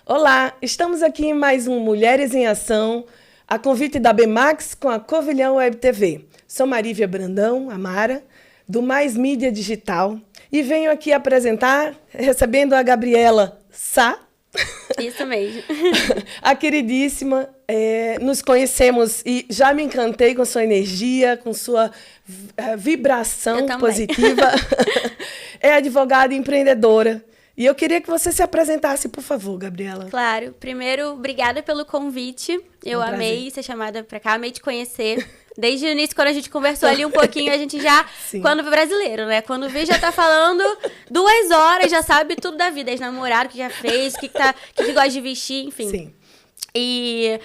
Olá, estamos aqui em mais um Mulheres em Ação, a convite da Bemax com a Covilhão Web TV. Sou Marívia Brandão, Amara, do Mais Mídia Digital, e venho aqui apresentar, recebendo a Gabriela Sá. Isso mesmo. A queridíssima, nos conhecemos e já me encantei com sua energia, com sua vibração positiva. É advogada e empreendedora. E eu queria que você se apresentasse, por favor, Gabriela. Claro. Primeiro, obrigada pelo convite. Eu amei ser chamada pra cá, amei te conhecer. Desde o início, quando a gente conversou ali um pouquinho, a gente já... Sim. Quando brasileiro, né? Quando vê, já tá falando 2 horas, já sabe tudo da vida. Ex-namorado, o que já fez, o que gosta de vestir, enfim. Sim. E...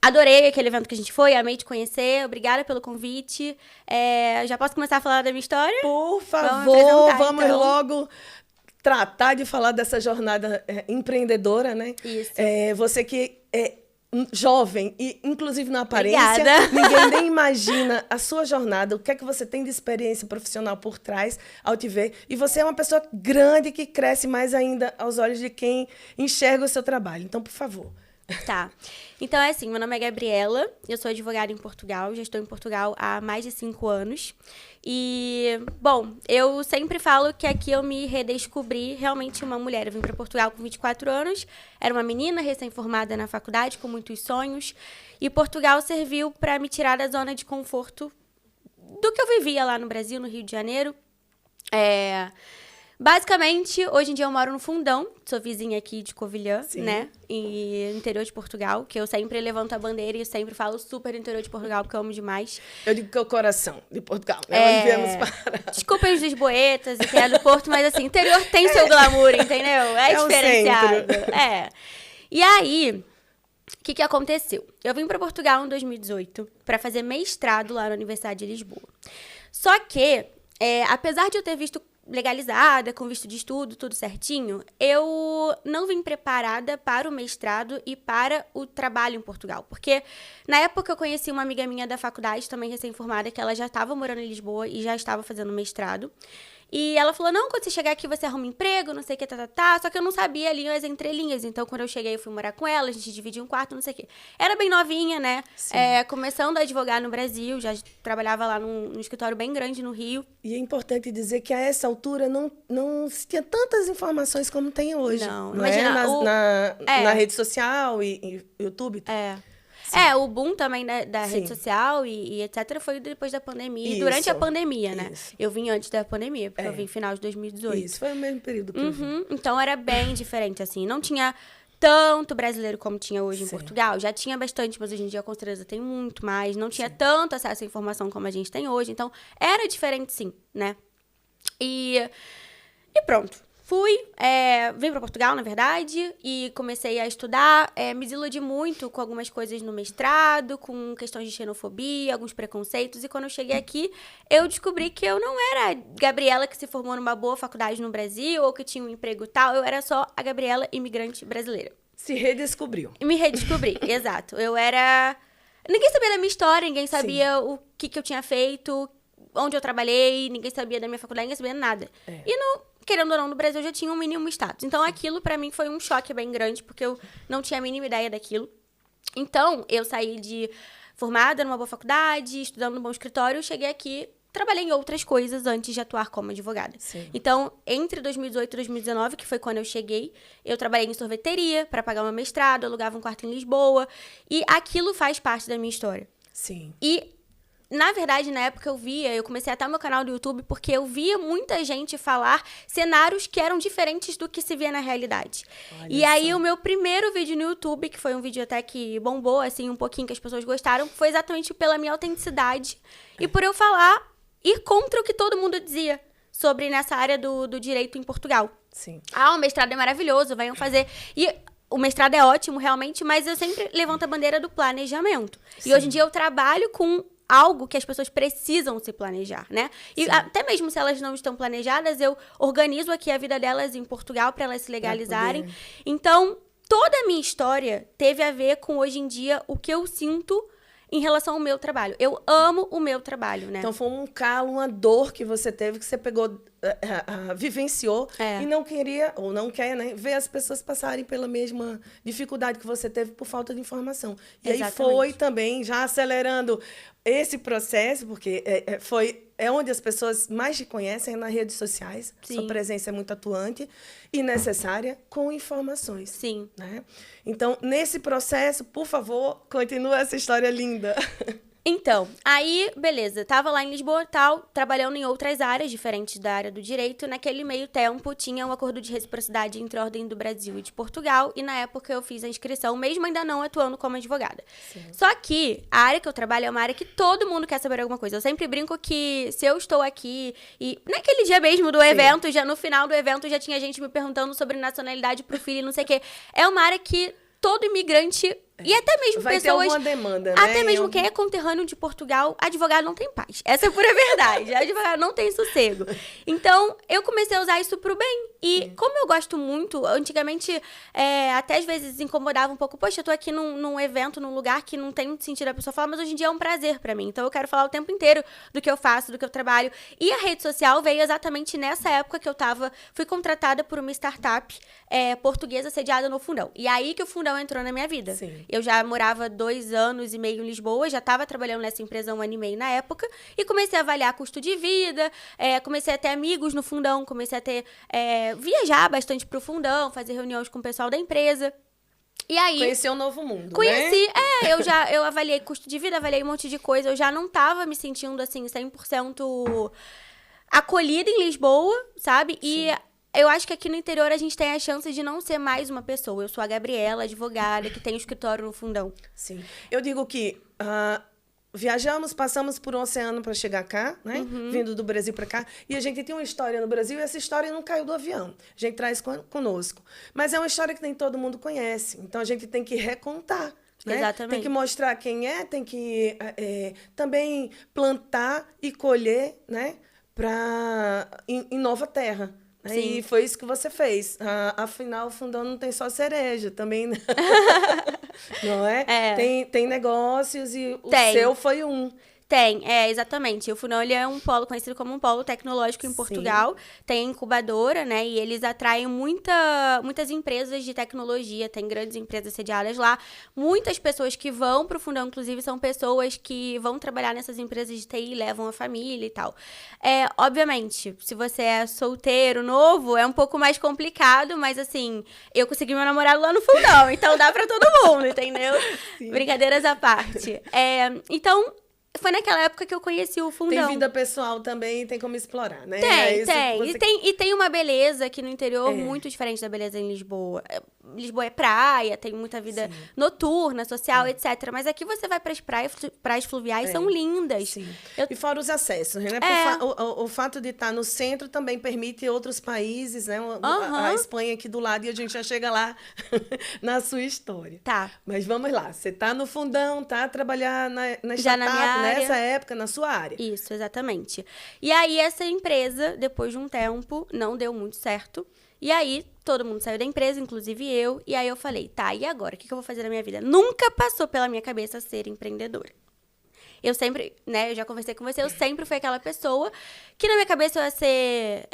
adorei aquele evento que a gente foi, amei te conhecer. Obrigada pelo convite. Já posso começar a falar da minha história? Por favor, vamos então logo tratar de falar dessa jornada empreendedora, né? Isso. Você que é jovem e, inclusive, na aparência, obrigada. Ninguém nem imagina a sua jornada, o que é que você tem de experiência profissional por trás ao te ver. E você é uma pessoa grande que cresce mais ainda aos olhos de quem enxerga o seu trabalho. Então, por favor. Tá. Então, é assim, meu nome é Gabriela, eu sou advogada em Portugal, já estou em Portugal há mais de 5 anos. E, bom, eu sempre falo que aqui eu me redescobri realmente uma mulher. Eu vim para Portugal com 24 anos, era uma menina recém-formada na faculdade, com muitos sonhos. E Portugal serviu para me tirar da zona de conforto do que eu vivia lá no Brasil, no Rio de Janeiro. Basicamente, hoje em dia eu moro no Fundão, sou vizinha aqui de Covilhã, Sim. né? E interior de Portugal, que eu sempre levanto a bandeira e eu sempre falo super do interior de Portugal, porque eu amo demais. Eu digo que é o coração de Portugal, né? Onde viemos parar. Desculpa os lisboetas e quem é do Porto, mas assim, interior tem seu glamour, entendeu? É diferenciado. E aí, o que aconteceu? Eu vim para Portugal em 2018 para fazer mestrado lá na Universidade de Lisboa. Só que, apesar de eu ter visto legalizada, com visto de estudo, tudo certinho, eu não vim preparada para o mestrado e para o trabalho em Portugal. Porque na época eu conheci uma amiga minha da faculdade, também recém-formada, que ela já estava morando em Lisboa e já estava fazendo mestrado. E ela falou, não, quando você chegar aqui você arruma emprego, não sei o que, Só que eu não sabia ali as entrelinhas. Então, quando eu cheguei, eu fui morar com ela, a gente dividiu um quarto, não sei o que. Era bem novinha, né? Começando a advogar no Brasil, já trabalhava lá num escritório bem grande no Rio. E é importante dizer que a essa altura não se tinha tantas informações como tem hoje. Não imagina, na rede social e YouTube. O boom também da rede social e etc. foi depois da pandemia. Isso, e durante a pandemia, né? Isso. Eu vim antes da pandemia, porque eu vim no final de 2018. Isso, foi o mesmo período que eu vim. Então, era bem diferente, assim. Não tinha tanto brasileiro como tinha hoje em Portugal. Já tinha bastante, mas hoje em dia, com certeza, tem muito mais. Não tinha tanto acesso à informação como a gente tem hoje. Então, era diferente, sim, né? E pronto. Vim para Portugal, na verdade, e comecei a estudar, me desiludi muito com algumas coisas no mestrado, com questões de xenofobia, alguns preconceitos, e quando eu cheguei aqui, eu descobri que eu não era a Gabriela que se formou numa boa faculdade no Brasil, ou que tinha um emprego tal, eu era só a Gabriela imigrante brasileira. Se redescobriu. Me redescobri, exato. Ninguém sabia da minha história, ninguém sabia o que eu tinha feito, onde eu trabalhei, ninguém sabia da minha faculdade, ninguém sabia nada. Querendo ou não, no Brasil eu já tinha um mínimo status. Então, aquilo pra mim foi um choque bem grande, porque eu não tinha a mínima ideia daquilo. Então, eu saí de formada numa boa faculdade, estudando num bom escritório, cheguei aqui, trabalhei em outras coisas antes de atuar como advogada. Sim. Então, entre 2018 e 2019, que foi quando eu cheguei, eu trabalhei em sorveteria para pagar meu mestrado, alugava um quarto em Lisboa, e aquilo faz parte da minha história. Sim. E na verdade, na época eu comecei até o meu canal do YouTube porque eu via muita gente falar cenários que eram diferentes do que se via na realidade. Aí, o meu primeiro vídeo no YouTube, que foi um vídeo até que bombou, assim, um pouquinho, que as pessoas gostaram, foi exatamente pela minha autenticidade e por eu ir contra o que todo mundo dizia sobre nessa área do direito em Portugal. Sim. O mestrado é maravilhoso, venham fazer... E o mestrado é ótimo, realmente, mas eu sempre levanto a bandeira do planejamento. Sim. E hoje em dia eu trabalho com algo que as pessoas precisam se planejar, né? E até mesmo se elas não estão planejadas, eu organizo aqui a vida delas em Portugal para elas se legalizarem. Então, toda a minha história teve a ver com, hoje em dia, o que eu sinto em relação ao meu trabalho. Eu amo o meu trabalho, né? Então foi um calo, uma dor que você teve, que você pegou, vivenciou e não queria, ou não quer, né, ver as pessoas passarem pela mesma dificuldade que você teve por falta de informação. E aí foi também, já acelerando esse processo, porque é onde as pessoas mais te conhecem, nas redes sociais. Sim. Sua presença é muito atuante e necessária, com informações. Sim. Né? Então, nesse processo, por favor, continua essa história linda. Então, aí, beleza, tava lá em Lisboa e tal, trabalhando em outras áreas diferentes da área do direito. Naquele meio tempo, tinha um acordo de reciprocidade entre a Ordem do Brasil e de Portugal, e na época eu fiz a inscrição, mesmo ainda não atuando como advogada. Sim. Só que a área que eu trabalho é uma área que todo mundo quer saber alguma coisa. Eu sempre brinco que se eu estou aqui, e naquele dia mesmo do evento, já no final do evento, já tinha gente me perguntando sobre nacionalidade pro filho e não sei o quê. É uma área que todo imigrante... E até mesmo vai pessoas... ter alguma demanda, né? Até mesmo quem é conterrâneo de Portugal, advogado não tem paz. Essa é a pura verdade. Advogado não tem sossego. Então, eu comecei a usar isso pro bem. E como eu gosto muito, antigamente, até às vezes incomodava um pouco. Poxa, eu tô aqui num evento, num lugar que não tem muito sentido a pessoa falar, mas hoje em dia é um prazer pra mim. Então, eu quero falar o tempo inteiro do que eu faço, do que eu trabalho. E a rede social veio exatamente nessa época que eu fui contratada por uma startup portuguesa sediada no Fundão. E aí que o Fundão entrou na minha vida. Sim. Eu já morava 2 anos e meio em Lisboa, já estava trabalhando nessa empresa 1 ano e meio na época, e comecei a avaliar custo de vida, comecei a ter amigos no Fundão, comecei a viajar bastante pro Fundão, fazer reuniões com o pessoal da empresa. E aí... Conheci um novo mundo, Conheci, né? eu avaliei custo de vida, avaliei um monte de coisa, eu já não tava me sentindo, assim, 100% acolhida em Lisboa, sabe? Sim. E... eu acho que aqui no interior a gente tem a chance de não ser mais uma pessoa. Eu sou a Gabriela, advogada, que tem um escritório no Fundão. Sim. Eu digo que viajamos, passamos por um oceano para chegar cá, né? Vindo do Brasil para cá. E a gente tem uma história no Brasil e essa história não caiu do avião. A gente traz conosco. Mas é uma história que nem todo mundo conhece. Então, a gente tem que recontar. Né? Exatamente. Tem que mostrar quem tem que também plantar e colher, né? Em nova terra. Sim. E foi isso que você fez. Afinal, o Fundão não tem só cereja, também. Não é? Tem negócios e o seu foi um. Tem, exatamente. O Fundão, ele é um polo conhecido como um polo tecnológico em Portugal. Tem incubadora, né? E eles atraem muitas empresas de tecnologia. Tem grandes empresas sediadas lá. Muitas pessoas que vão pro Fundão, inclusive, são pessoas que vão trabalhar nessas empresas de TI, levam a família e tal. Obviamente, se você é solteiro, novo, é um pouco mais complicado, mas assim, eu consegui meu namorado lá no Fundão, então dá pra todo mundo, entendeu? Sim. Brincadeiras à parte. Então... foi naquela época que eu conheci o Fundão. Tem vida pessoal também, tem como explorar, né? Tem. E tem uma beleza aqui no interior muito diferente da beleza em Lisboa. Lisboa é praia, tem muita vida noturna, social, etc. Mas aqui você vai para as praias fluviais, são lindas. Sim. E fora os acessos, né? O fato de estar no centro também permite outros países, né? A Espanha aqui do lado, e a gente já chega lá na sua história. Tá. Mas vamos lá, você tá no Fundão, tá a trabalhar na startup, nessa época, na sua área. Isso, exatamente. E aí, essa empresa, depois de um tempo, não deu muito certo. E aí, todo mundo saiu da empresa, inclusive eu. E aí, eu falei, tá, e agora? O que eu vou fazer na minha vida? Nunca passou pela minha cabeça ser empreendedora. Eu sempre, né, eu já conversei com você, eu sempre fui aquela pessoa que na minha cabeça eu ia ser...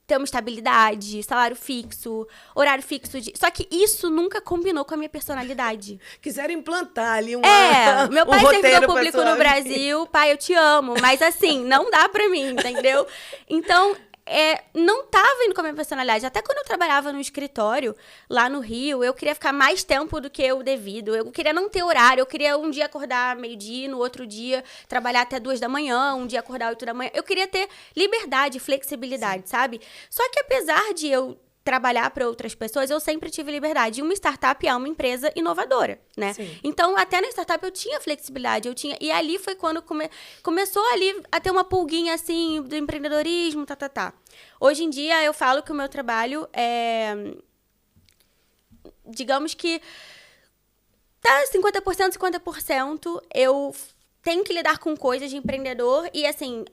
ter uma estabilidade, salário fixo, horário fixo. Só que isso nunca combinou com a minha personalidade. Quiseram implantar ali meu pai servidor público no Brasil, pai, eu te amo, mas assim, não dá pra mim, entendeu? Então, não tava indo com a minha personalidade. Até quando eu trabalhava no escritório, lá no Rio, eu queria ficar mais tempo do que o devido. Eu queria não ter horário. Eu queria um dia acordar meio-dia, no outro dia trabalhar até 2 da manhã, um dia acordar 8 da manhã. Eu queria ter liberdade, flexibilidade, sabe? Só que apesar de eu trabalhar para outras pessoas, eu sempre tive liberdade. E uma startup é uma empresa inovadora, né? Sim. Então, até na startup eu tinha flexibilidade, e ali foi quando começou ali a ter uma pulguinha, assim, do empreendedorismo, Hoje em dia, eu falo que o meu trabalho digamos que tá 50%, 50%. Eu tenho que lidar com coisas de empreendedor e, assim,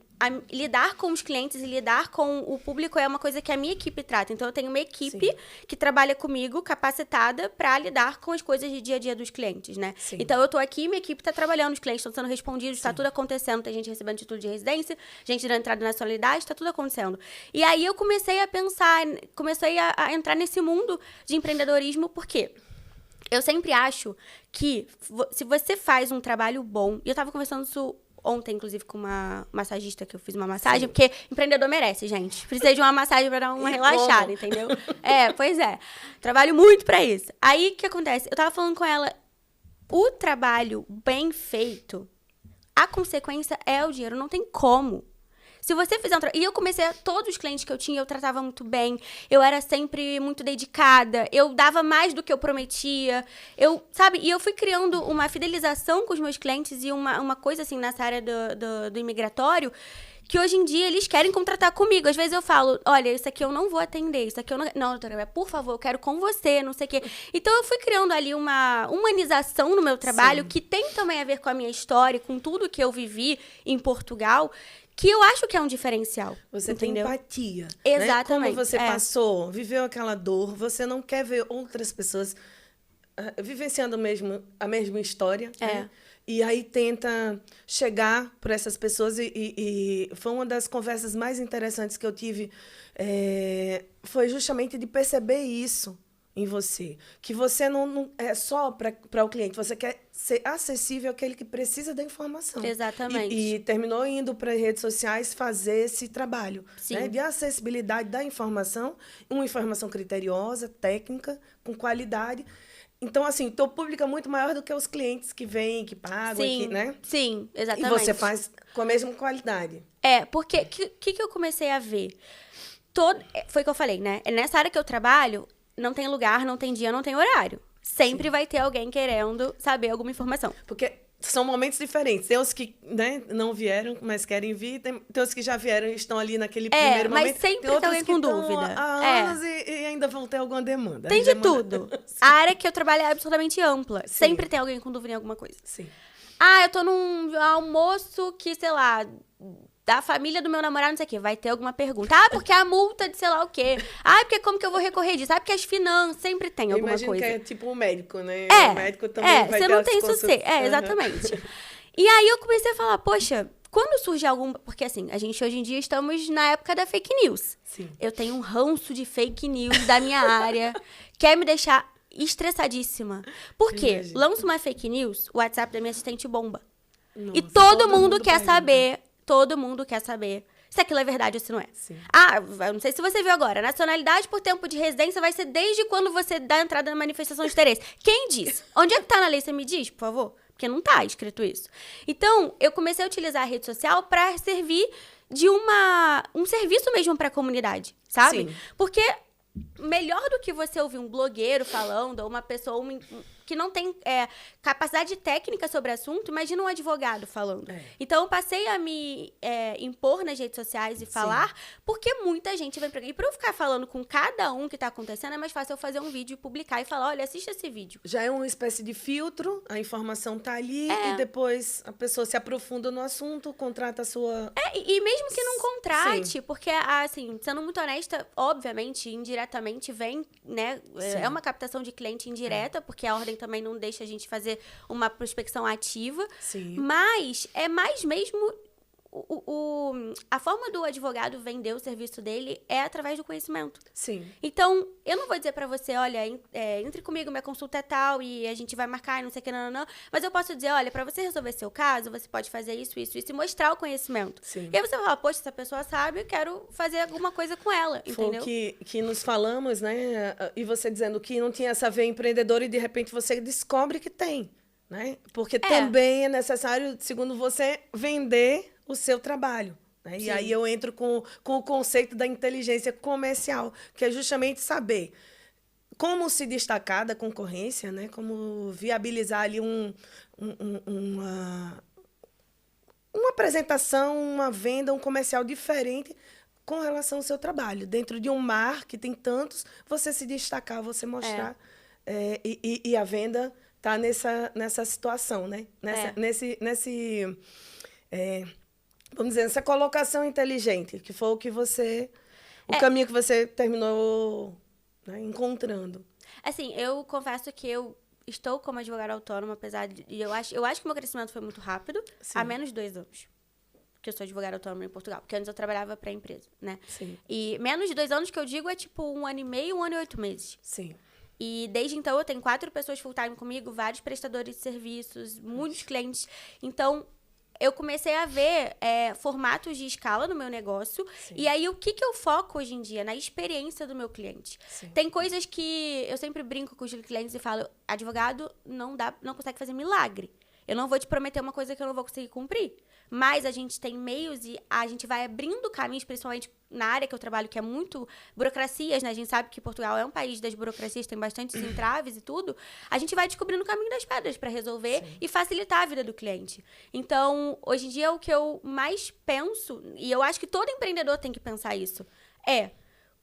lidar com os clientes e lidar com o público é uma coisa que a minha equipe trata. Então, eu tenho uma equipe que trabalha comigo, capacitada para lidar com as coisas de dia a dia dos clientes, né? Sim. Então, eu tô aqui, minha equipe tá trabalhando, os clientes estão sendo respondidos, tá tudo acontecendo, tem gente recebendo título de residência, gente dando entrada na nacionalidade, tá tudo acontecendo. E aí, eu comecei a pensar, comecei a entrar nesse mundo de empreendedorismo, por quê? Eu sempre acho que se você faz um trabalho bom, e eu tava conversando isso ontem, inclusive, com uma massagista, que eu fiz uma massagem, porque empreendedor merece, gente. Precisa de uma massagem pra dar uma relaxada, entendeu? Pois é. Trabalho muito pra isso. Aí, o que acontece? Eu tava falando com ela, o trabalho bem feito, a consequência é o dinheiro, não tem como. Se você fizer um trabalho... E eu comecei todos os clientes que eu tinha, eu tratava muito bem. Eu era sempre muito dedicada. Eu dava mais do que eu prometia. Sabe? E eu fui criando uma fidelização com os meus clientes e uma coisa, assim, nessa área do imigratório, que hoje em dia eles querem contratar comigo. Às vezes eu falo, olha, isso aqui eu não vou atender, isso aqui eu não... Não, doutora, por favor, eu quero com você, não sei o quê. Então, eu fui criando ali uma humanização no meu trabalho, que tem também a ver com a minha história, com tudo que eu vivi em Portugal, que eu acho que é um diferencial. Você entendeu? tem empatia. Exatamente. Né? Como você passou, viveu aquela dor, você não quer ver outras pessoas vivenciando a mesma história. Né? E aí tenta chegar para essas pessoas. E foi uma das conversas mais interessantes que eu tive. Foi justamente de perceber isso em você. Que você não é só para o cliente, você quer ser acessível àquele que precisa da informação. Exatamente. E terminou indo para as redes sociais fazer esse trabalho, né, de acessibilidade da informação, uma informação criteriosa, técnica, com qualidade. Então, assim, o teu público é muito maior do que os clientes que vêm, que pagam, né? Sim, exatamente. E você faz com a mesma qualidade. Porque o que eu comecei a ver? Foi o que eu falei, né? Nessa área que eu trabalho, não tem lugar, não tem dia, não tem horário. Sempre vai ter alguém querendo saber alguma informação. Porque são momentos diferentes. Tem os que, né, não vieram, mas querem vir. Tem os que já vieram e estão ali naquele primeiro momento. Mas sempre tem alguém com dúvida. Há anos e ainda vão ter alguma demanda. Tem de tudo. A área que eu trabalho é absolutamente ampla. Sempre tem alguém com dúvida em alguma coisa. Sim. Eu tô num almoço que, sei lá, da família do meu namorado, não sei o quê. Vai ter alguma pergunta. Porque a multa de sei lá o quê. Porque como que eu vou recorrer disso? Porque as finanças, sempre tem alguma coisa. Eu imagino que é tipo um médico, né? O médico também vai ter você não tem sossego. Exatamente. E aí eu comecei a falar, poxa, quando surge algum... Porque assim, a gente hoje em dia estamos na época da fake news. Sim. Eu tenho um ranço de fake news da minha área. Quer me deixar estressadíssima. Por quê? Lança uma fake news, o WhatsApp da minha assistente bomba. Nossa, e todo mundo quer saber... Todo mundo quer saber se aquilo é verdade ou se não é. Sim. Eu não sei se você viu agora. Nacionalidade por tempo de residência vai ser desde quando você dá entrada na manifestação de interesse. Quem diz? Onde é que tá na lei? Você me diz, por favor? Porque não tá escrito isso. Então, eu comecei a utilizar a rede social para servir de um serviço mesmo para a comunidade, sabe? Sim. Porque melhor do que você ouvir um blogueiro falando, ou uma pessoa que não tem capacidade técnica sobre o assunto, imagina um advogado falando. Então, eu passei a me impor nas redes sociais e falar, porque muita gente vem pra cá. E pra eu ficar falando com cada um que tá acontecendo, é mais fácil eu fazer um vídeo e publicar e falar, olha, assiste esse vídeo. Já é uma espécie de filtro, a informação tá ali e depois a pessoa se aprofunda no assunto, contrata a sua... E mesmo que não contrate, porque, assim, sendo muito honesta, obviamente, indiretamente vem, né? É uma captação de cliente indireta, porque a ordem também não deixa a gente fazer uma prospecção ativa. Sim. Mas é mais mesmo... a forma do advogado vender o serviço dele é através do conhecimento. Sim. Então, eu não vou dizer pra você, olha, entre comigo, minha consulta é tal e a gente vai marcar, não sei o que, não. Mas eu posso dizer, olha, pra você resolver seu caso, você pode fazer isso e mostrar o conhecimento. Sim. E aí você vai falar, poxa, essa pessoa sabe, eu quero fazer alguma coisa com ela, entendeu? Foi o que nos falamos, né? E você dizendo que não tinha essa veia empreendedora e de repente você descobre que tem, né? Porque também é necessário, segundo você, vender o seu trabalho. Né? E aí eu entro com o conceito da inteligência comercial, que é justamente saber como se destacar da concorrência, né? Como viabilizar ali uma apresentação, uma venda, um comercial diferente com relação ao seu trabalho. Dentro de um mar que tem tantos, você se destacar, você mostrar. E a venda tá nessa situação, né? Vamos dizer, essa colocação inteligente, que foi o que você... O caminho que você terminou, né, encontrando. Assim, eu confesso que eu estou como advogada autônoma, apesar de... Eu acho que o meu crescimento foi muito rápido, há menos de 2 anos. Que eu sou advogada autônoma em Portugal. Porque antes eu trabalhava para a empresa, né? Sim. E menos de 2 anos que eu digo é tipo 1 ano e meio, 1 ano e 8 meses. Sim. E desde então eu tenho 4 pessoas full-time comigo, vários prestadores de serviços, muitos clientes. Então, eu comecei a ver formatos de escala no meu negócio. Sim. E aí, o que eu foco hoje em dia? Na experiência do meu cliente. Sim. Tem coisas que eu sempre brinco com os clientes e falo, advogado não consegue fazer milagre. Eu não vou te prometer uma coisa que eu não vou conseguir cumprir. Mas a gente tem meios e a gente vai abrindo caminhos, principalmente na área que eu trabalho, que é muito burocracias, né? A gente sabe que Portugal é um país das burocracias, tem bastantes entraves e tudo. A gente vai descobrindo o caminho das pedras para resolver e facilitar a vida do cliente. Então, hoje em dia, o que eu mais penso, e eu acho que todo empreendedor tem que pensar isso, é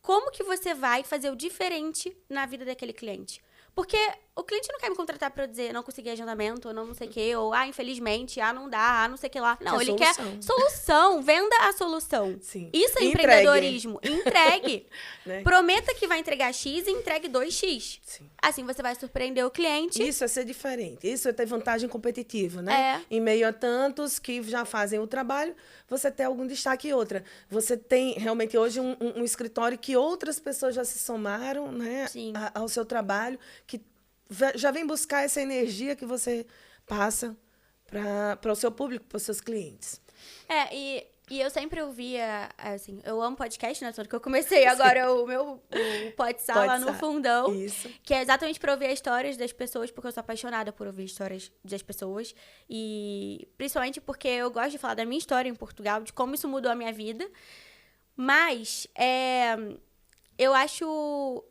como que você vai fazer o diferente na vida daquele cliente. Porque o cliente não quer me contratar pra eu dizer não consegui agendamento, ou não sei o quê, ou infelizmente, não dá, não sei o que lá. Não, ele quer solução, venda a solução. Sim. Isso é empreendedorismo. Entregue. Né? Prometa que vai entregar X e entregue 2X. Sim. Assim você vai surpreender o cliente. Isso é ser diferente. Isso é ter vantagem competitiva, né? Em meio a tantos que já fazem o trabalho, você tem algum destaque e outra. Você tem realmente hoje um escritório que outras pessoas já se somaram, né, ao seu trabalho, que já vem buscar essa energia que você passa para o seu público, para os seus clientes. E eu sempre ouvia, assim, eu amo podcast, né? Tanto que eu comecei agora o meu Podsal lá no Fundão. Isso. Que é exatamente para ouvir as histórias das pessoas, porque eu sou apaixonada por ouvir histórias das pessoas. E principalmente porque eu gosto de falar da minha história em Portugal, de como isso mudou a minha vida. Mas, eu acho...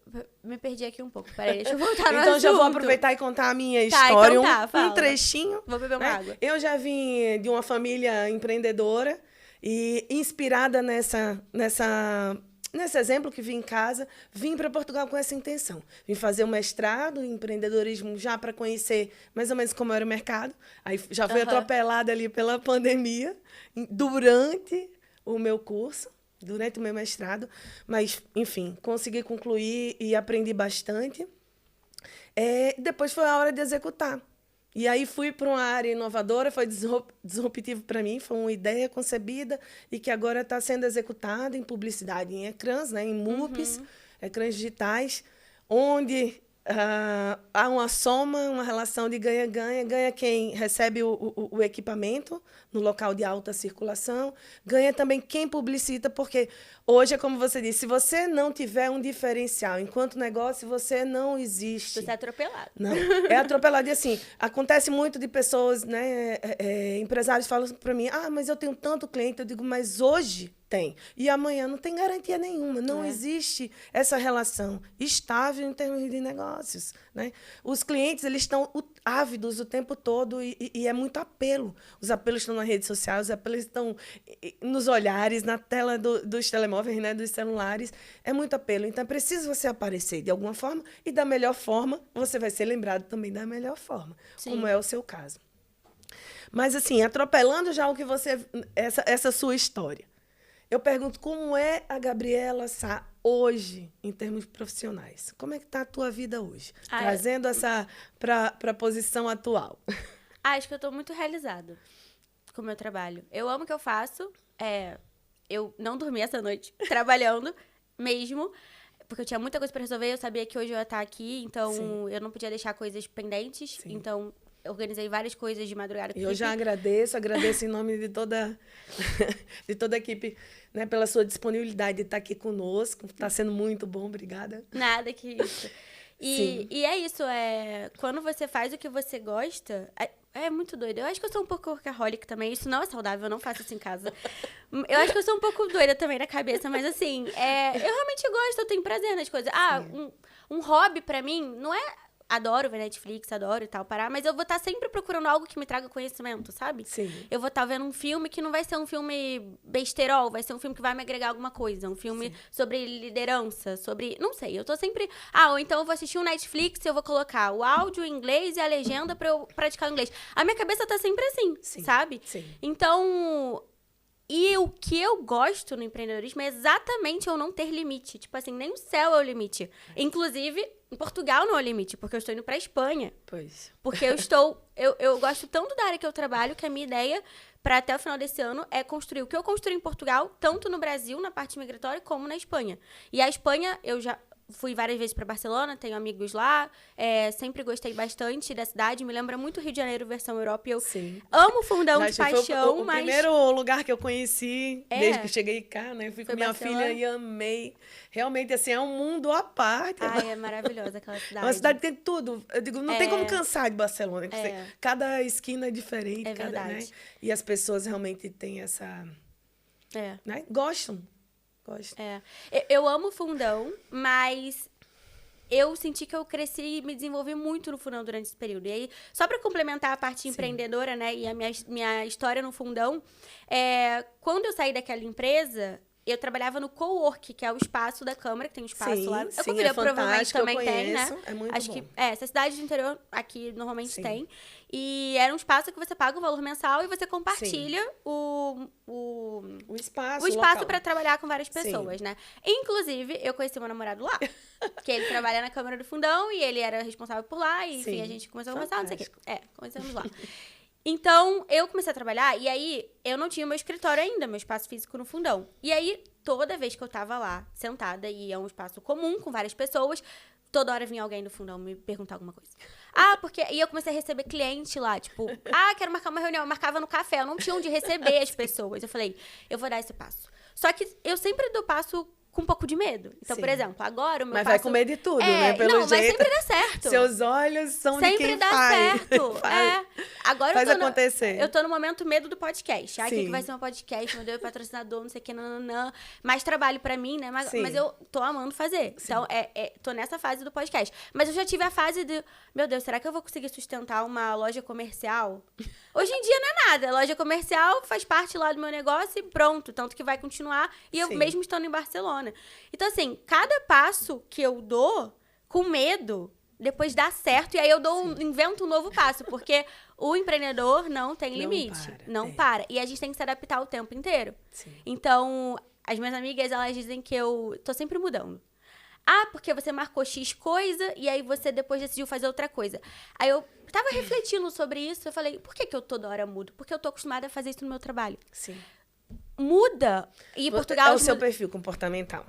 Me perdi aqui um pouco. Peraí, deixa eu voltar no Então, assunto. já vou aproveitar e contar a minha história. Então um trechinho. Vou beber uma água. Eu já vim de uma família empreendedora e inspirada nesse exemplo que vi em casa, vim para Portugal com essa intenção. Vim fazer um mestrado em empreendedorismo já para conhecer mais ou menos como era o mercado. Aí já fui atropelada ali pela pandemia durante o meu curso. Durante o meu mestrado, mas, enfim, consegui concluir e aprendi bastante. Depois foi a hora de executar. E aí fui para uma área inovadora, foi disruptivo para mim, foi uma ideia concebida e que agora está sendo executada em publicidade, em ecrãs, né, em MUPs, ecrãs digitais, onde há uma soma, uma relação de ganha-ganha. Ganha quem recebe o equipamento no local de alta circulação, ganha também quem publicita, porque hoje é como você disse, se você não tiver um diferencial enquanto negócio, você não existe. Você é atropelado. Não, é atropelado. E assim, acontece muito de pessoas, né, empresários falam para mim, mas eu tenho tanto cliente, eu digo, mas hoje tem. E amanhã não tem garantia nenhuma. Não existe essa relação estável em termos de negócios, né? Os clientes, eles estão ávidos o tempo todo e é muito apelo. Os apelos estão nas redes sociais, os apelos estão nos olhares, na tela dos telemóveis, né, dos celulares. É muito apelo. Então, é preciso você aparecer de alguma forma e da melhor forma, você vai ser lembrado também da melhor forma, como é o seu caso. Mas, assim, atropelando já o que você... Essa sua história. Eu pergunto, como é a Gabriela Sá hoje, em termos profissionais? Como é que está a tua vida hoje? Trazendo essa para a posição atual. Acho que eu estou muito realizada com o meu trabalho. Eu amo o que eu faço. Eu não dormi essa noite trabalhando mesmo, porque eu tinha muita coisa para resolver. Eu sabia que hoje eu ia estar aqui, então eu não podia deixar coisas pendentes. Sim. Então... Eu organizei várias coisas de madrugada. E eu já agradeço em nome de toda a equipe, né, pela sua disponibilidade de estar aqui conosco. Está sendo muito bom, obrigada. Nada que isso. E é isso, quando você faz o que você gosta, é muito doido. Eu acho que eu sou um pouco workaholic também. Isso não é saudável, eu não faço isso em casa. Eu acho que eu sou um pouco doida também na cabeça, mas assim, eu realmente gosto, eu tenho prazer nas coisas. Um hobby pra mim não é adoro ver Netflix, adoro e tal, parar, mas eu vou estar sempre procurando algo que me traga conhecimento, sabe? Sim. Eu vou estar vendo um filme que não vai ser um filme besterol, vai ser um filme que vai me agregar alguma coisa, um filme sobre liderança, sobre... Não sei, eu tô sempre... ou então eu vou assistir um Netflix e eu vou colocar o áudio em inglês e a legenda pra eu praticar o inglês. A minha cabeça tá sempre assim, sabe? Sim. Então... E o que eu gosto no empreendedorismo é exatamente eu não ter limite. Tipo assim, nem o céu é o limite. Inclusive, em Portugal não é o limite, porque eu estou indo pra Espanha. Pois. Porque eu gosto tanto da área que eu trabalho, que a minha ideia para até o final desse ano é construir o que eu construí em Portugal, tanto no Brasil, na parte migratória, como na Espanha. E a Espanha, eu já fui várias vezes para Barcelona, tenho amigos lá, sempre gostei bastante da cidade, me lembra muito Rio de Janeiro versão Europa, e eu amo o Fundão de paixão, o mas... primeiro lugar que eu conheci, desde que cheguei cá, né? Eu fui com minha filha e amei. Realmente, assim, é um mundo à parte. Ai, é maravilhosa aquela cidade. Uma cidade que tem tudo. Eu digo, não tem como cansar de Barcelona. Cada esquina é diferente. É verdade. Né? E as pessoas realmente têm essa... Né? Gostam. Eu amo Fundão, mas eu senti que eu cresci e me desenvolvi muito no Fundão durante esse período. E aí, só para complementar a parte empreendedora, né, e a minha história no Fundão, quando eu saí daquela empresa, eu trabalhava no Cowork, que é o espaço da Câmara, que tem um espaço lá. Eu convido, provavelmente também tem, né? É muito Acho bom. que essa cidade de interior aqui normalmente tem. E era um espaço que você paga um valor mensal e você compartilha o espaço para trabalhar com várias pessoas, né? Inclusive, eu conheci meu namorado lá, que ele trabalha na Câmara do Fundão e ele era responsável por lá. E, enfim, a gente começou a conversar, não sei o quê. Começamos lá. Então, eu comecei a trabalhar e aí eu não tinha meu escritório ainda, meu espaço físico no Fundão. E aí, toda vez que eu tava lá, sentada, e é um espaço comum, com várias pessoas, toda hora vinha alguém do Fundão me perguntar alguma coisa. Porque... E eu comecei a receber cliente lá, tipo, quero marcar uma reunião. Eu marcava no café, eu não tinha onde receber as pessoas. Eu falei, eu vou dar esse passo. Só que eu sempre dou passo com um pouco de medo. Então, por exemplo, agora o meu Mas vai com medo de tudo, né? Pelo jeito. Mas sempre dá certo. Seus olhos são de quem faz. Sempre dá certo. Agora faz acontecer. Eu tô no momento medo do podcast. O que vai ser um podcast? Meu Deus, patrocinador, não sei o que, nananã. Mais trabalho pra mim, né? Mas eu tô amando fazer. Então, tô nessa fase do podcast. Mas eu já tive a fase de, meu Deus, será que eu vou conseguir sustentar uma loja comercial? Hoje em dia não é nada. A loja comercial faz parte lá do meu negócio e pronto. Tanto que vai continuar. E eu mesmo estando em Barcelona. Então, assim, cada passo que eu dou com medo, depois dá certo. E aí eu invento um novo passo. Porque o empreendedor não tem limite. Não para. E a gente tem que se adaptar o tempo inteiro. Então, as minhas amigas, elas dizem que eu tô sempre mudando. Porque você marcou X coisa e aí você depois decidiu fazer outra coisa. Aí eu tava refletindo sobre isso. Eu falei, por que eu toda hora mudo? Porque eu tô acostumada a fazer isso no meu trabalho. Muda. E Portugal... É o seu perfil comportamental.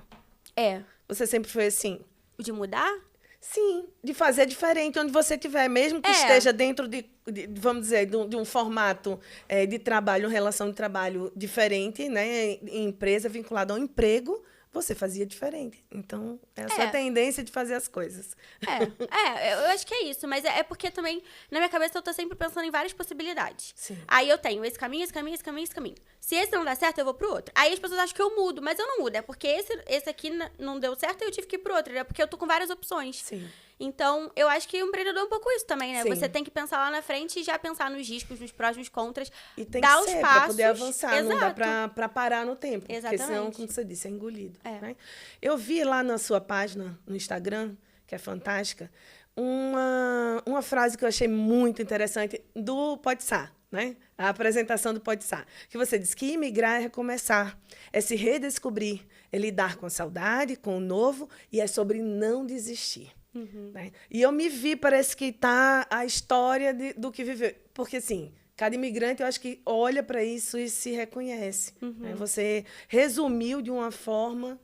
Você sempre foi assim? De mudar? Sim, de fazer diferente onde você estiver, mesmo que esteja dentro de, vamos dizer, de um formato de trabalho, uma relação de trabalho diferente, né? Em empresa vinculada ao emprego, você fazia diferente. Então, é a sua tendência de fazer as coisas. Eu acho que é isso. Mas é porque também, na minha cabeça, eu tô sempre pensando em várias possibilidades. Sim. Aí eu tenho esse caminho, esse caminho, esse caminho, esse caminho. Se esse não dá certo, eu vou pro outro. Aí as pessoas acham que eu mudo, mas eu não mudo. É porque esse aqui não deu certo e eu tive que ir pro outro. É porque eu tô com várias opções. Sim. Então, eu acho que o empreendedor é um pouco isso também, né? Sim. Você tem que pensar lá na frente e já pensar nos riscos, nos prós, nos contras. E tem dar que ser, os passos. pra poder avançar. Não dá pra parar no tempo. Exatamente. Porque senão, como você disse, é engolido. Né? Eu vi lá na sua página, no Instagram, que é fantástica, uma frase que eu achei muito interessante do Podçá, né? A apresentação do Podçá. Que você disse que imigrar é recomeçar, é se redescobrir, é lidar com a saudade, com o novo, e é sobre não desistir. Né? E eu me vi, parece que tá a história do que viveu. Porque, assim, cada imigrante, eu acho que olha para isso e se reconhece. Né? Você resumiu de uma forma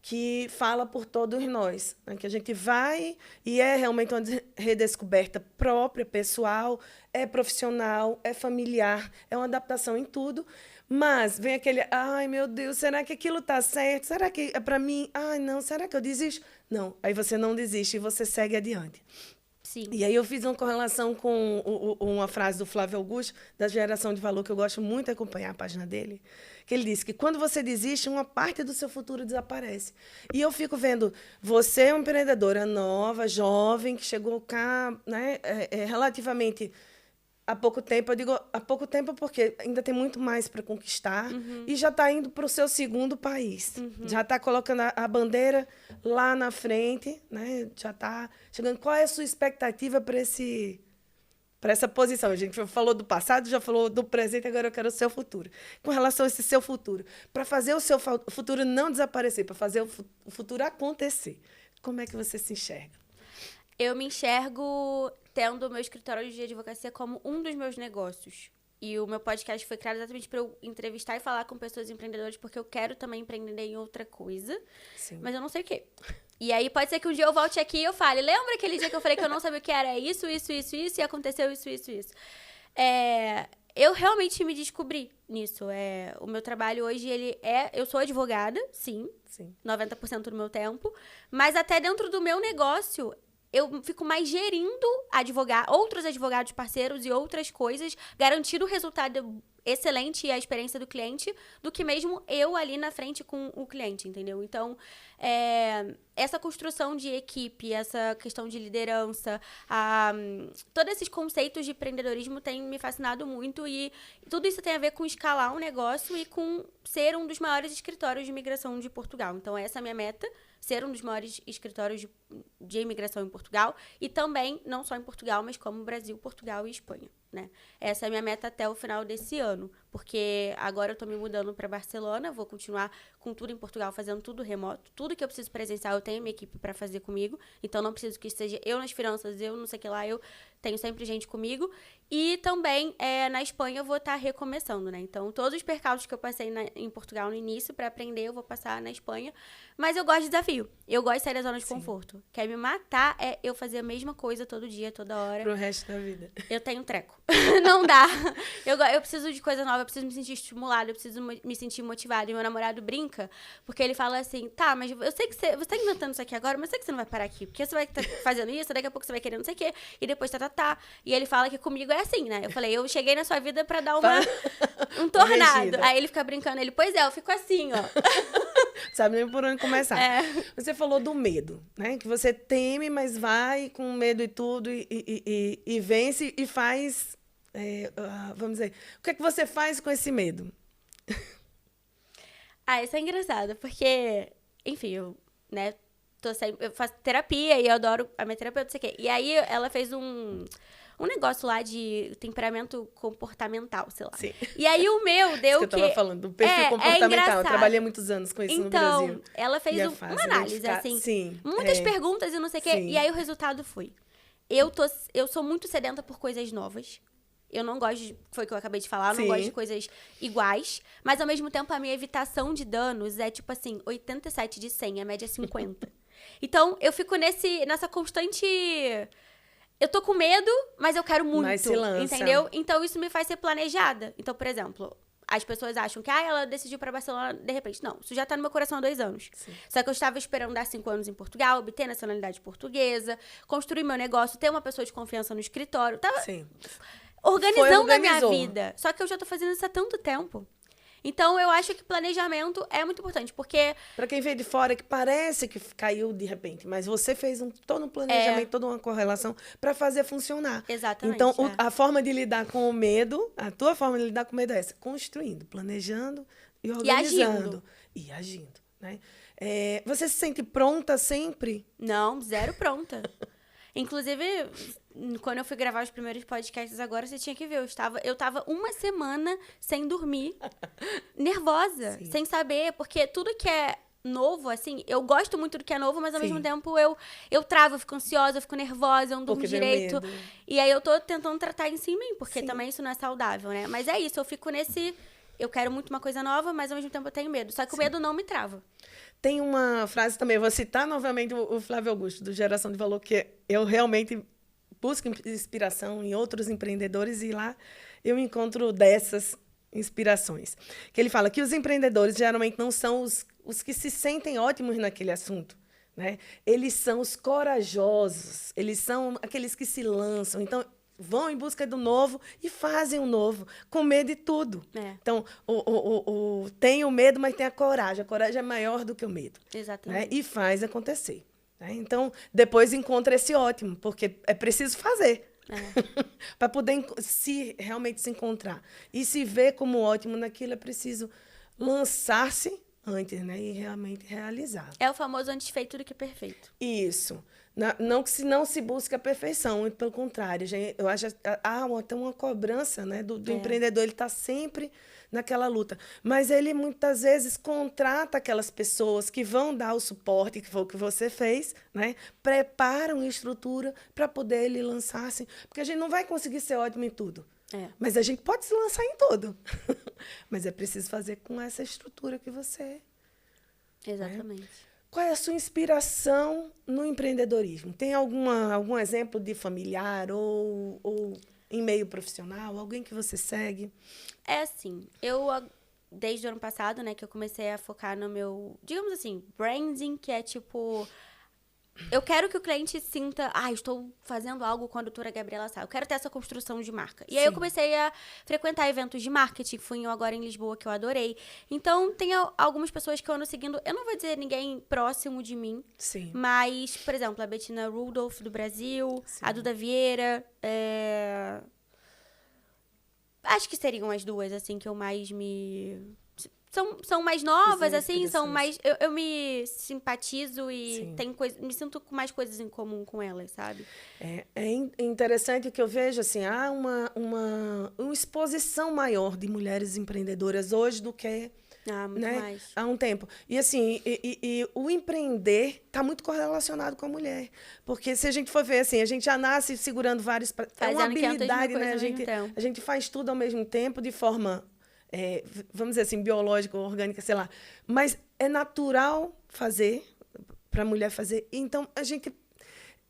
que fala por todos nós. Né? Que a gente vai e é realmente uma redescoberta própria, pessoal, é profissional, é familiar, é uma adaptação em tudo. Mas vem aquele, ai, meu Deus, será que aquilo está certo? Será que é para mim? Ai, não, será que eu desisto? Não, aí você não desiste e você segue adiante. Sim. E aí eu fiz uma correlação com uma frase do Flávio Augusto, da Geração de Valor, que eu gosto muito de acompanhar a página dele, que ele disse que quando você desiste, uma parte do seu futuro desaparece. E eu fico vendo, você é uma empreendedora nova, jovem, que chegou cá, né, relativamente há pouco tempo. Eu digo há pouco tempo porque ainda tem muito mais para conquistar. E já está indo para o seu segundo país. Já está colocando a bandeira lá na frente, né? Já está chegando. Qual é a sua expectativa para essa posição? A gente falou do passado, já falou do presente, agora eu quero o seu futuro. Com relação a esse seu futuro, para fazer o seu futuro não desaparecer, para fazer o futuro acontecer, como é que você se enxerga? Eu me enxergo tendo o meu escritório de advocacia como um dos meus negócios. E o meu podcast foi criado exatamente para eu entrevistar e falar com pessoas empreendedoras, porque eu quero também empreender em outra coisa. Sim. Mas eu não sei o quê. E aí pode ser que um dia eu volte aqui e eu fale, lembra aquele dia que eu falei que eu não sabia o que era isso, e aconteceu isso. Eu realmente me descobri nisso. O meu trabalho hoje, eu sou advogada, sim. 90% do meu tempo. Mas até dentro do meu negócio, eu fico mais gerindo outros advogados parceiros e outras coisas, garantindo o resultado excelente e a experiência do cliente, do que mesmo eu ali na frente com o cliente, entendeu? Então, essa construção de equipe, essa questão de liderança, todos esses conceitos de empreendedorismo têm me fascinado muito, e tudo isso tem a ver com escalar um negócio e com ser um dos maiores escritórios de imigração de Portugal. Então, essa é a minha meta, ser um dos maiores escritórios de imigração em Portugal, e também, não só em Portugal, mas como Brasil, Portugal e Espanha, né? Essa é a minha meta até o final desse ano, porque agora eu tô me mudando para Barcelona, vou continuar com tudo em Portugal, fazendo tudo remoto, tudo que eu preciso presencial, eu tenho minha equipe para fazer comigo, então não preciso que seja eu nas finanças, eu não sei o que lá, eu tenho sempre gente comigo. E também na Espanha eu vou estar recomeçando, né? Então, todos os percalços que eu passei em Portugal no início para aprender, eu vou passar na Espanha. Mas eu gosto de desafio. Eu gosto de sair da zona de conforto. Quer me matar é eu fazer a mesma coisa todo dia, toda hora. Pro resto da vida. Eu tenho treco. Não dá. Eu preciso de coisa nova, eu preciso me sentir estimulada, eu preciso me sentir motivada. E meu namorado brinca, porque ele fala assim, tá, mas eu sei que você tá inventando isso aqui agora, mas eu sei que você não vai parar aqui. Porque você vai estar fazendo isso, daqui a pouco você vai querer não sei o quê. E depois tá. E ele fala que comigo é assim, né? Eu falei, eu cheguei na sua vida pra dar um tornado. Aí ele fica brincando, pois é, eu fico assim, ó. Sabe nem por onde começar. Você falou do medo, né? Que você teme, mas vai com medo e tudo, e vence e faz, vamos dizer, o que é que você faz com esse medo? Isso é engraçado, porque, enfim, eu faço terapia e eu adoro a minha terapeuta, não sei o quê. E aí ela fez um negócio lá de temperamento comportamental, sei lá. Sim. E aí o meu deu isso que eu tava falando, do perfil comportamental. Eu trabalhei muitos anos com isso no Brasil. Então, ela fez uma análise, assim, muitas perguntas e não sei o quê. E aí o resultado foi, eu sou muito sedenta por coisas novas. Eu não gosto foi o que eu acabei de falar, eu não gosto de coisas iguais. Mas, ao mesmo tempo, a minha evitação de danos é, tipo assim, 87 de 100, a média é 50. Então, eu fico nessa constante... Eu tô com medo, mas eu quero muito, mas se lança. Entendeu? Então, isso me faz ser planejada. Então, por exemplo, as pessoas acham que ela decidiu pra Barcelona de repente. Não, isso já tá no meu coração há 2 anos. Sim. Só que eu estava esperando dar 5 anos em Portugal, obter nacionalidade portuguesa, construir meu negócio, ter uma pessoa de confiança no escritório. Tava organizando a minha vida. Só que eu já tô fazendo isso há tanto tempo. Então, eu acho que planejamento é muito importante, porque... Para quem vê de fora, que parece que caiu de repente, mas você fez todo um planejamento, toda uma correlação para fazer funcionar. Exatamente. Então, a forma de lidar com o medo, a tua forma de lidar com o medo é essa, construindo, planejando e organizando. E agindo. Né? Você se sente pronta sempre? Não, zero pronta. Inclusive, quando eu fui gravar os primeiros podcasts agora, você tinha que ver. Eu tava 1 semana sem dormir, nervosa, sem saber. Porque tudo que é novo, assim, eu gosto muito do que é novo, mas ao mesmo tempo eu travo, eu fico ansiosa, eu fico nervosa, eu não durmo direito. E aí eu tô tentando tratar isso em mim, porque também isso não é saudável, né? Mas é isso, eu fico eu quero muito uma coisa nova, mas ao mesmo tempo eu tenho medo. Só que o medo não me trava. Tem uma frase também, eu vou citar novamente o Flávio Augusto, do Geração de Valor, que eu realmente busco inspiração em outros empreendedores e lá eu encontro dessas inspirações. Que ele fala que os empreendedores geralmente não são os que se sentem ótimos naquele assunto, né? Eles são os corajosos, eles são aqueles que se lançam. Então, vão em busca do novo e fazem o novo, com medo de tudo. Então, tem o medo, mas tem a coragem. A coragem é maior do que o medo. Exatamente. Né? E faz acontecer. Né? Então, depois encontra esse ótimo, porque é preciso fazer. Para poder realmente se encontrar. E se ver como ótimo naquilo, é preciso lançar-se antes, né? E realmente realizar. É o famoso antes feito do que perfeito. Isso. Não que não se busque a perfeição, muito pelo contrário. Eu acho tem uma cobrança, né, do empreendedor, ele está sempre naquela luta. Mas ele, muitas vezes, contrata aquelas pessoas que vão dar o suporte, que foi o que você fez, né? Preparam estrutura para poder ele lançar-se. Porque a gente não vai conseguir ser ótimo em tudo. Mas a gente pode se lançar em tudo. Mas é preciso fazer com essa estrutura que você... Exatamente. Né? Qual é a sua inspiração no empreendedorismo? Tem algum exemplo de familiar ou em meio profissional? Alguém que você segue? É assim, desde o ano passado, né, que eu comecei a focar no meu, digamos assim, branding, que é tipo... Eu quero que o cliente sinta, estou fazendo algo com a doutora Gabriela Sá. Eu quero ter essa construção de marca. E aí eu comecei a frequentar eventos de marketing. Fui agora em Lisboa, que eu adorei. Então, tem algumas pessoas que eu ando seguindo. Eu não vou dizer ninguém próximo de mim. Sim. Mas, por exemplo, a Bettina Rudolph, do Brasil. A Duda Vieira. Acho que seriam as duas, assim, que eu mais me... São mais novas, assim, são mais... Eu me simpatizo e me sinto com mais coisas em comum com elas, sabe? É interessante que eu vejo, assim, há uma exposição maior de mulheres empreendedoras hoje do que... muito mais. Há um tempo. E, assim, o empreender está muito correlacionado com a mulher. Porque, se a gente for ver, assim, a gente já nasce segurando vários... É uma habilidade, né? A gente faz tudo ao mesmo tempo, de forma... vamos dizer assim, biológica ou orgânica, sei lá. Mas é natural fazer, para a mulher fazer. Então, a gente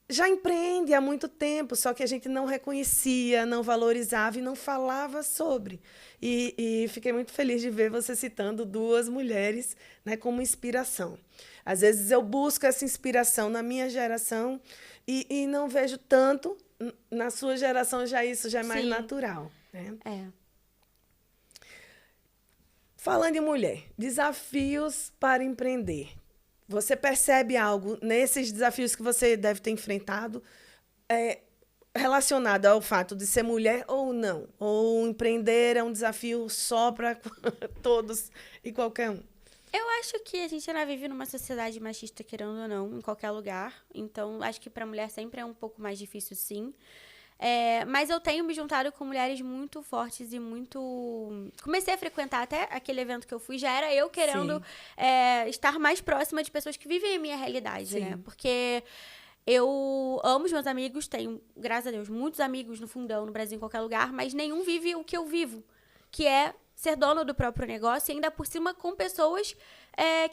já empreende há muito tempo, só que a gente não reconhecia, não valorizava e não falava sobre. E fiquei muito feliz de ver você citando duas mulheres, né, como inspiração. Às vezes eu busco essa inspiração na minha geração e não vejo tanto. Na sua geração isso já é mais natural. Né? Falando em mulher, desafios para empreender. Você percebe algo nesses desafios que você deve ter enfrentado relacionado ao fato de ser mulher ou não? Ou empreender é um desafio só para todos e qualquer um? Eu acho que a gente ainda vive numa sociedade machista, querendo ou não, em qualquer lugar. Então, acho que para a mulher sempre é um pouco mais difícil, sim. Mas eu tenho me juntado com mulheres muito fortes e muito... Comecei a frequentar até aquele evento que eu fui, já era eu querendo estar mais próxima de pessoas que vivem a minha realidade, né? Porque eu amo os meus amigos, tenho, graças a Deus, muitos amigos no fundão, no Brasil, em qualquer lugar, mas nenhum vive o que eu vivo, que é ser dono do próprio negócio e ainda por cima com pessoas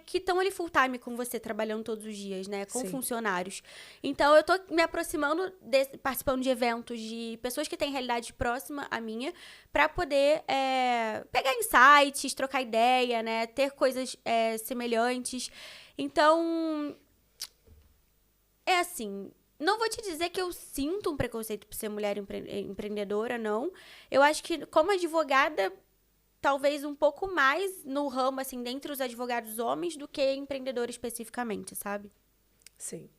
que estão ali full time com você, trabalhando todos os dias, né? Com funcionários. Então, eu tô me aproximando, participando de eventos de pessoas que têm realidade próxima à minha, para poder pegar insights, trocar ideia, né? Ter coisas semelhantes. Então, assim... Não vou te dizer que eu sinto um preconceito por ser mulher empreendedora, não. Eu acho que, como advogada... talvez um pouco mais no ramo, assim, dentre os advogados homens do que empreendedores especificamente, sabe? Sim.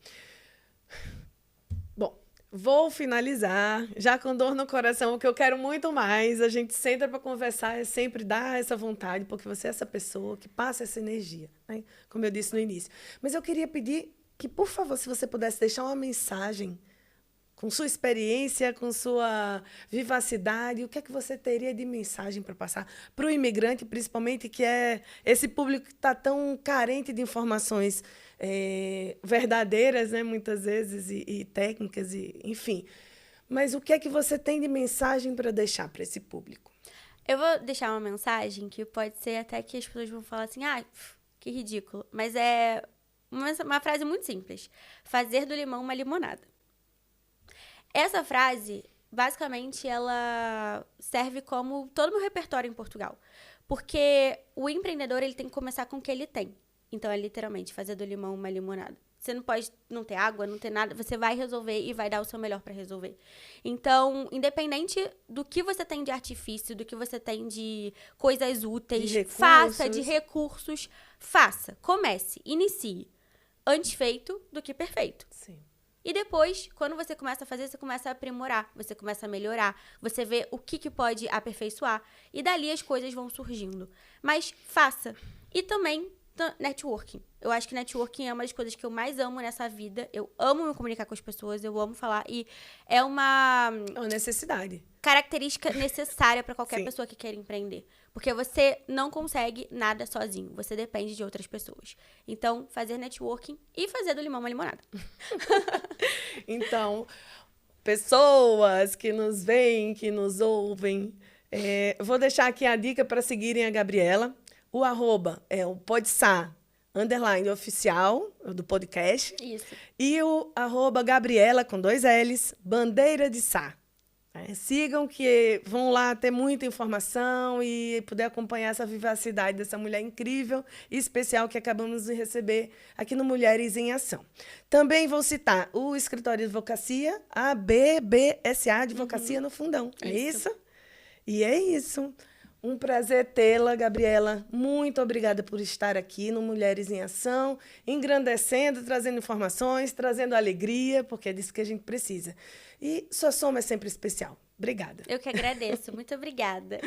Bom, vou finalizar, já com dor no coração, o que eu quero muito mais. A gente senta para conversar, é sempre dar essa vontade, porque você é essa pessoa que passa essa energia, né? Como eu disse no início. Mas eu queria pedir que, por favor, se você pudesse deixar uma mensagem com sua experiência, com sua vivacidade, o que é que você teria de mensagem para passar para o imigrante, principalmente, que é esse público que está tão carente de informações verdadeiras, né, muitas vezes, e técnicas, enfim. Mas o que é que você tem de mensagem para deixar para esse público? Eu vou deixar uma mensagem que pode ser até que as pessoas vão falar assim, que ridículo. Mas é uma frase muito simples. Fazer do limão uma limonada. Essa frase, basicamente, ela serve como todo o meu repertório em Portugal. Porque o empreendedor, ele tem que começar com o que ele tem. Então, é literalmente fazer do limão uma limonada. Você não pode não ter água, não ter nada. Você vai resolver e vai dar o seu melhor pra resolver. Então, independente do que você tem de artifício, do que você tem de coisas úteis, faça, de recursos, faça. Comece, inicie. Antes feito do que perfeito. Sim. E depois, quando você começa a fazer, você começa a aprimorar, você começa a melhorar, você vê o que pode aperfeiçoar. E dali as coisas vão surgindo. Mas faça. E também networking. Eu acho que networking é uma das coisas que eu mais amo nessa vida. Eu amo me comunicar com as pessoas, eu amo falar. E é uma necessidade. Característica necessária para qualquer pessoa que queira empreender. Porque você não consegue nada sozinho. Você depende de outras pessoas. Então, fazer networking e fazer do limão uma limonada. Então, pessoas que nos veem, que nos ouvem, vou deixar aqui a dica para seguirem a Gabriela. O @, o Podsá, _oficial, do podcast. Isso. E o @Gabriela, com 2 L's, Bandeira de Sá. Sigam que vão lá ter muita informação e poder acompanhar essa vivacidade dessa mulher incrível e especial que acabamos de receber aqui no Mulheres em Ação. Também vou citar o Escritório de Advocacia, a BBSA Advocacia no Fundão. É isso? E é isso. Um prazer tê-la, Gabriela. Muito obrigada por estar aqui no Mulheres em Ação, engrandecendo, trazendo informações, trazendo alegria, porque é disso que a gente precisa. E sua soma é sempre especial. Obrigada. Eu que agradeço. Muito obrigada.